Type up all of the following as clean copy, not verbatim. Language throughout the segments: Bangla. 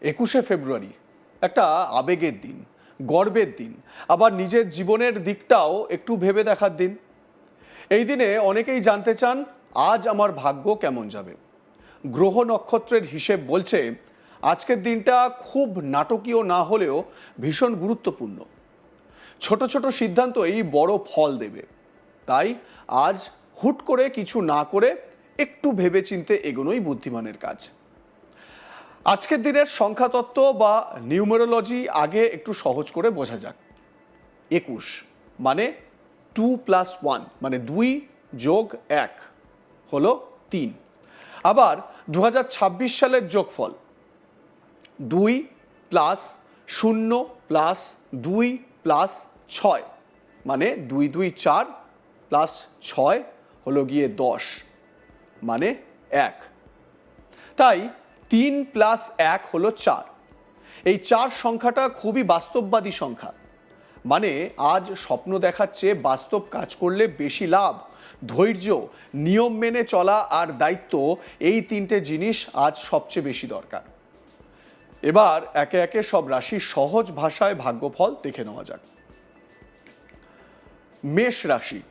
21শে ফেব্রুয়ারি একটা আবেগের দিন, গর্বের দিন, আবার নিজের জীবনের দিকটাও একটু ভেবে দেখার দিন। এই দিনে অনেকেই জানতে চান আজ আমার ভাগ্য কেমন যাবে। গ্রহ নক্ষত্রের হিসেব বলছে আজকের দিনটা খুব নাটকীয় না হলেও ভীষণ গুরুত্বপূর্ণ। ছোট ছোট সিদ্ধান্তই বড় ফল দেবে। তাই আজ হুট করে কিছু না করে একটু ভেবেচিন্তে এগোনোই বুদ্ধিমানের কাজ। আজকের দিনের সংখ্যাতত্ত্ব বা নিউমেরোলজি আগে একটু সহজ করে বোঝা যাক। 21 মানে 2+1 মানে 2+1 হলো 3। আবার 2026 সালের যোগফল 2+0+2+6 মানে 2×2=4 +6 হলো গিয়ে 10 মানে 1। তাই 3+1 হলো 4। এই 4 সংখ্যাটা খুবই বাস্তববাদী সংখ্যা। মানে আজ স্বপ্ন দেখার চেয়ে বাস্তব কাজ করলে বেশি লাভ। ধৈর্য, নিয়ম মেনে চলা আর দায়িত্ব, এই তিনটে জিনিস আজ সবচেয়ে বেশি দরকার। এবার একে একে সব রাশির সহজ ভাষায় ভাগ্যফল দেখে নেওয়া যাক। মেষ রাশি।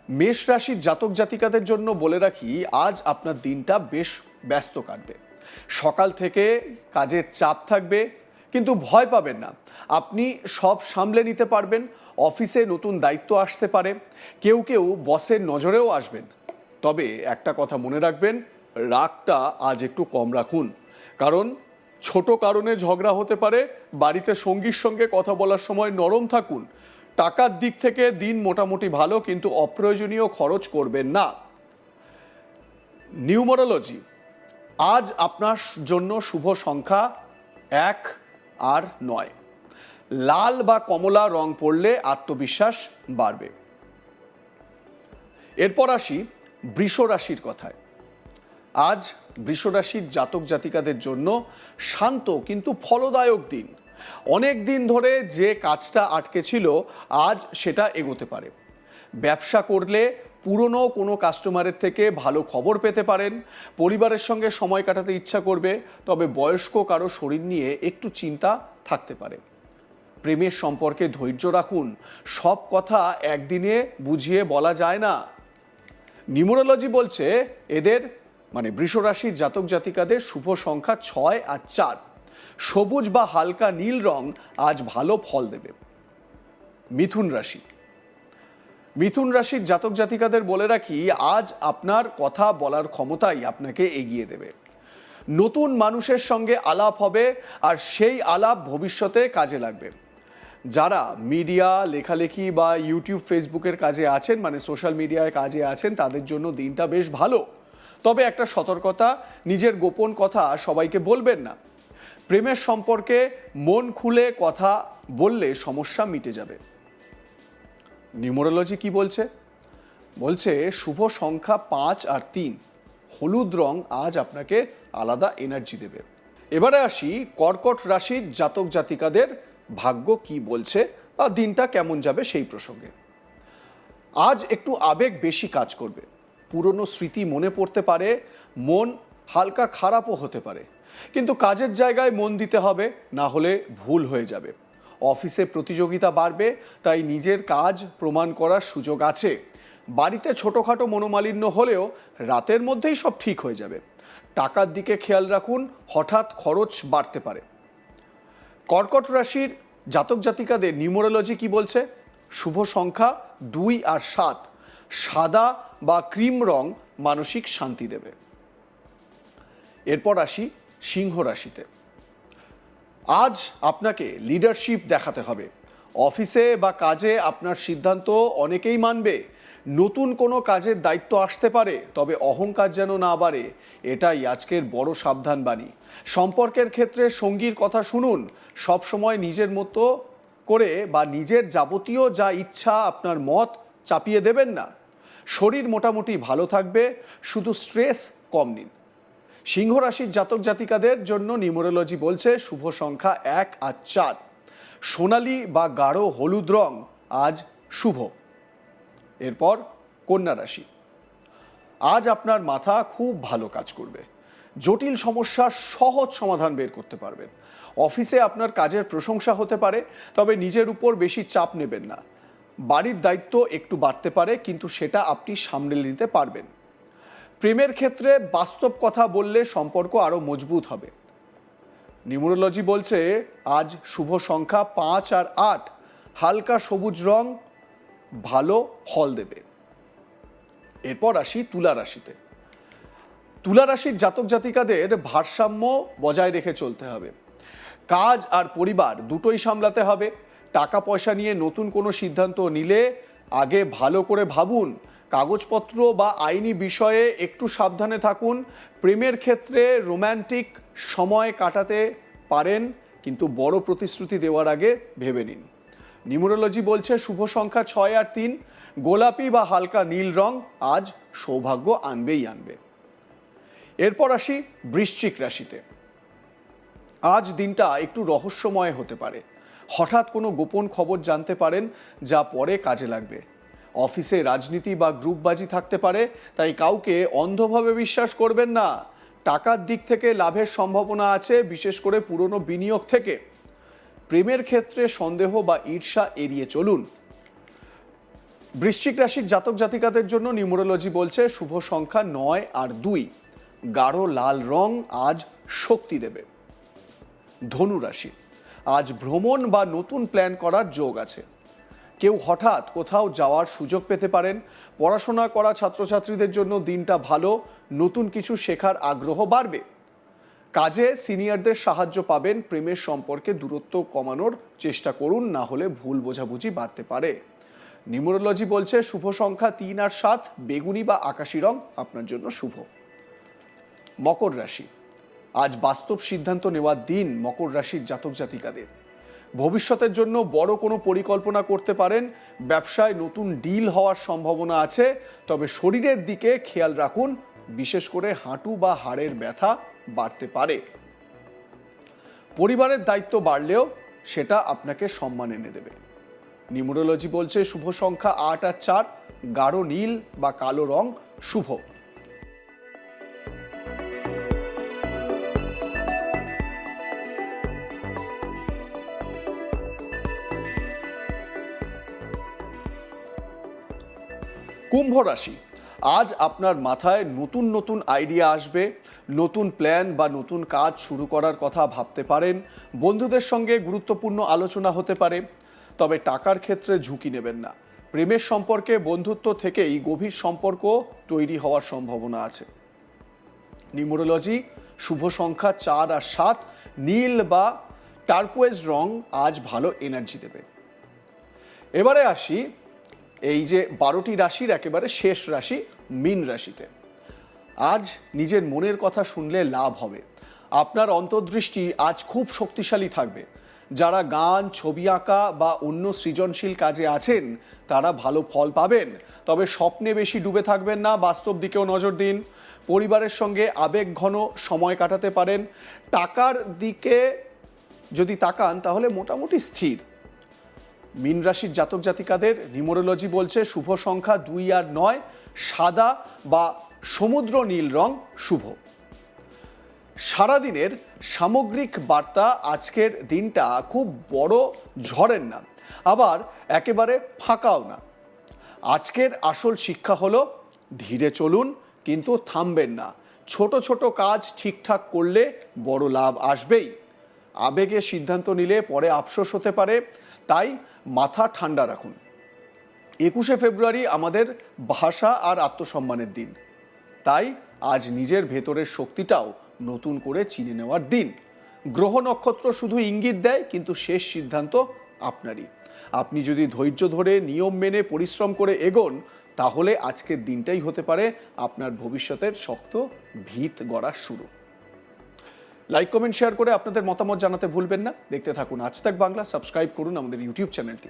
মেষ রাশির জাতক জাতিকাদের জন্য বলে রাখি, আজ আপনার দিনটা বেশ ব্যস্ত কাটবে। সকাল থেকে কাজের চাপ থাকবে, কিন্তু ভয় পাবেন না, আপনি সব সামলে নিতে পারবেন। অফিসে নতুন দায়িত্ব আসতে পারে, কেউ কেউ বসের নজরেও আসবেন। তবে একটা কথা মনে রাখবেন, রাগটা আজ একটু কম রাখুন, কারণ ছোট কারণে ঝগড়া হতে পারে। বাড়িতে সঙ্গীর সঙ্গে কথা বলার সময় নরম থাকুন। টাকার দিক থেকে দিন মোটামুটি ভালো, কিন্তু অপ্রয়োজনীয় খরচ করবেন না। নিউমারোলজি আজ আপনার জন্য শুভ সংখ্যা 1 আর 9। লাল বা কমলা রং পরলে আত্মবিশ্বাস বাড়বে। এরপর আসি বৃষ রাশির কথায়। আজ বৃষ রাশির জাতক জাতিকাদের জন্য শান্ত কিন্তু ফলদায়ক দিন। অনেক দিন ধরে যে কাজটা আটকে ছিল, আজ সেটা এগোতে পারে। ব্যবসা করলে পুরনো কোনো কাস্টমারের থেকে ভালো খবর পেতে পারেন। পরিবারের সঙ্গে সময় কাটাতে ইচ্ছা করবে, তবে বয়স্ক কারো শরীর নিয়ে একটু চিন্তা থাকতে পারে। প্রেমের সম্পর্কে ধৈর্য রাখুন, সব কথা একদিনে বুঝিয়ে বলা যায় না। নিউমেরোলজি বলছে এদের মানে বৃষ রাশির জাতক জাতিকাদের শুভ সংখ্যা 6 আর 4। সবুজ বা হালকা নীল রং আজ ভালো ফল দেবে। মিথুন রাশি। মিথুন রাশির জাতক জাতিকাদের বলে রাখি, আজ আপনার কথা বলার ক্ষমতাই আপনাকে এগিয়ে দেবে। নতুন মানুষের সঙ্গে আলাপ হবে, আর সেই আলাপ ভবিষ্যতে কাজে লাগবে। যারা মিডিয়া, লেখালেখি বা ইউটিউব, ফেসবুকের কাজে আছেন, মানে সোশ্যাল মিডিয়ায় কাজে আছেন, তাদের জন্য দিনটা বেশ ভালো। তবে একটা সতর্কতা, নিজের গোপন কথা সবাইকে বলবেন না। প্রেমের সম্পর্কে মন খুলে কথা বললে সমস্যা মিটে যাবে। নিউমেরোলজি কি বলছে? বলছে শুভ সংখ্যা 5 আর 3। হলুদ রং আজ আপনাকে আলাদা এনার্জি দেবে। এবারে আসি কর্কট রাশির জাতক জাতিকাদের ভাগ্য কি বলছে বা দিনটা কেমন যাবে সেই প্রসঙ্গে। আজ একটু আবেগ বেশি কাজ করবে। পুরনো স্মৃতি মনে পড়তে পারে, মন হালকা খারাপও হতে পারে। কিন্তু কাজের জায়গায় মন দিতে হবে, না হলে ভুল হয়ে যাবে। অফিসে প্রতিযোগিতা বাড়বে, তাই নিজের কাজ প্রমাণ করার সুযোগ আছে। বাড়িতে ছোটোখাটো মনোমালিন্য হলেও রাতের মধ্যেই সব ঠিক হয়ে যাবে। টাকার দিকে খেয়াল রাখুন, হঠাৎ খরচ বাড়তে পারে। কর্কট রাশির জাতক জাতিকাদের নিউমেরোলজি কি বলছে? শুভ সংখ্যা 2 আর 7। সাদা বা ক্রিম রং মানসিক শান্তি দেবে। এরপর আসি সিংহ রাশিতে। আজ আপনাকে লিডারশিপ দেখাতে হবে। অফিসে বা কাজে আপনার সিদ্ধান্ত অনেকেই মানবে। নতুন কোনো কাজের দায়িত্ব আসতে পারে, তবে অহংকার যেন না বাড়ে, এটাই আজকের বড় সাবধান বাণী। সম্পর্কের ক্ষেত্রে সঙ্গীর কথা শুনুন। সব সময় নিজের মতো করে বা নিজের যাবতীয় যা ইচ্ছা আপনার মত চাপিয়ে দেবেন না। শরীর মোটামুটি ভালো থাকবে, শুধু স্ট্রেস কম নিন। সিংহ রাশির জাতক জাতিকাদের জন্য নিউমেরোলজি বলছে শুভ সংখ্যা 1 আর 4। সোনালি বা গাঢ় হলুদ রং আজ শুভ। এরপর কন্যা রাশি। আজ আপনার মাথা খুব ভালো কাজ করবে। জটিল সমস্যার সহজ সমাধান বের করতে পারবেন। অফিসে আপনার কাজের প্রশংসা হতে পারে, তবে নিজের উপর বেশি চাপ নেবেন না। বাড়ির দায়িত্ব একটু বাড়তে পারে, কিন্তু সেটা আপনি সামলে নিতে পারবেন। প্রেমের ক্ষেত্রে বাস্তব কথা বললে সম্পর্ক আরও মজবুত হবে। নিউমেরোলজি বলছে আজ শুভ সংখ্যা 5 আর 8, হালকা সবুজ রং ভালো ফল দেবে। এরপর আসি তুলা রাশিতে। তুলা রাশির জাতক জাতিকাদের ভারসাম্য বজায় রেখে চলতে হবে। কাজ আর পরিবার দুটোই সামলাতে হবে। টাকা পয়সা নিয়ে নতুন কোনো সিদ্ধান্ত নিলে আগে ভালো করে ভাবুন। কাগজপত্র বা আইনি বিষয়ে একটু সাবধানে থাকুন। প্রেমের ক্ষেত্রে রোম্যান্টিক সময় কাটাতে পারেন, কিন্তু বড় প্রতিশ্রুতি দেওয়ার আগে ভেবে নিন। নিউমেরোলজি বলছে শুভ সংখ্যা 6 আর 3, গোলাপি বা হালকা নীল রং আজ সৌভাগ্য আনবেই আনবে। এরপর আসি বৃশ্চিক রাশিতে। আজ দিনটা একটু রহস্যময় হতে পারে। হঠাৎ কোনো গোপন খবর জানতে পারেন, যা পরে কাজে লাগবে। অফিসে রাজনীতি বা গ্রুপবাজি থাকতে পারে, তাই কাউকে অন্ধভাবে বিশ্বাস করবেন না। টাকার দিক থেকে লাভের সম্ভাবনা আছে, বিশেষ করে পুরনো বিনিয়োগ থেকে। প্রেমের ক্ষেত্রে সন্দেহ বা ঈর্ষা এড়িয়ে চলুন। বৃশ্চিক রাশির জাতক জাতিকাদের জন্য নিউমেরোলজি বলছে শুভ সংখ্যা 9 আর 2, গাঢ় লাল রং আজ শক্তি দেবে। ধনু রাশি, আজ ভ্রমণ বা নতুন প্ল্যান করার যোগ আছে। কেউ হঠাৎ কোথাও যাওয়ার সুযোগ পেতে পারেন। পড়াশোনা করা ছাত্রছাত্রীদের জন্য দিনটা ভালো, নতুন কিছু শেখার আগ্রহ বাড়বে। কাজে সিনিয়রদের সাহায্য পাবেন। প্রেমের সম্পর্কে দূরত্ব কমানোর চেষ্টা করুন, না হলে ভুল বোঝাবুঝি বাড়তে পারে। নিউমেরোলজি বলছে শুভ সংখ্যা 3 আর 7, বেগুনি বা আকাশি রং আপনার জন্য শুভ। মকর রাশি, আজ বাস্তব সিদ্ধান্ত নেওয়ার দিন মকর রাশির জাতক জাতিকাদের। ভবিষ্যতের জন্য বড় কোনো পরিকল্পনা করতে পারেন। ব্যবসায় নতুন ডিল হওয়ার সম্ভাবনা আছে, তবে শরীরের দিকে খেয়াল রাখুন, বিশেষ করে হাঁটু বা হাড়ের ব্যথা বাড়তে পারে। পরিবারের দায়িত্ব বাড়লেও সেটা আপনাকে সম্মান এনে দেবে। নিউমেরোলজি বলছে শুভ সংখ্যা 8 আর 4, গাঢ় নীল বা কালো রং শুভ। কুম্ভ রাশি, আজ আপনার মাথায় নতুন নতুন আইডিয়া আসবে। নতুন প্ল্যান বা নতুন কাজ শুরু করার কথা ভাবতে পারেন। বন্ধুদের সঙ্গে গুরুত্বপূর্ণ আলোচনা হতে পারে, তবে টাকার ক্ষেত্রে ঝুঁকি নেবেন না। প্রেমের সম্পর্কে বন্ধুত্ব থেকেই গভীর সম্পর্ক তৈরি হওয়ার সম্ভাবনা আছে। নিউমেরোলজি শুভ সংখ্যা 4 আর 7, নীল বা টার্কোয়েজ রং আজ ভালো এনার্জি দেবে। এবারে আসি এই যে 12টি রাশির একেবারে শেষ রাশি মীন রাশিতে। আজ নিজের মনের কথা শুনলে লাভ হবে। আপনার অন্তর্দৃষ্টি আজ খুব শক্তিশালী থাকবে। যারা গান, ছবি আঁকা বা অন্য সৃজনশীল কাজে আছেন তারা ভালো ফল পাবেন, তবে স্বপ্নে বেশি ডুবে থাকবেন না, বাস্তব দিকেও নজর দিন। পরিবারের সঙ্গে আবেগঘন সময় কাটাতে পারেন। টাকার দিকে যদি তাকান তাহলে মোটামুটি স্থির। মীন রাশির জাতক জাতিকাদের নিউমেরোলজি বলছে শুভ সংখ্যা 2 আর 9, সাদা বা সমুদ্র নীল রং শুভ। সারাদিনের সামগ্রিক বার্তা, আজকের দিনটা খুব বড় ঝড়ের না, আবার একেবারে ফাঁকাও না। আজকের আসল শিক্ষা হলো ধীরে চলুন, কিন্তু থামবেন না। ছোট ছোট কাজ ঠিকঠাক করলে বড় লাভ আসবেই। আবেগে সিদ্ধান্ত নিলে পরে আফসোস হতে পারে, তাই মাথা ঠান্ডা রাখুন। 21শে ফেব্রুয়ারি আমাদের ভাষা আর আত্মসম্মানের দিন, তাই আজ নিজের ভেতরের শক্তিটাও নতুন করে চিনে নেওয়ার দিন। গ্রহ নক্ষত্র শুধু ইঙ্গিত দেয়, কিন্তু শেষ সিদ্ধান্ত আপনারই। আপনি যদি ধৈর্য ধরে নিয়ম মেনে পরিশ্রম করে এগোন, তাহলে আজকের দিনটাই হতে পারে আপনার ভবিষ্যতের শক্ত ভিত গড়ার শুরু। লাইক, কমেন্ট, শেয়ার করে আপনাদের মতামত জানাতে ভুলবেন না। দেখতে থাকুন আজ তাক বাংলা। সাবস্ক্রাইব করুন আমাদের ইউটিউব চ্যানেলটি।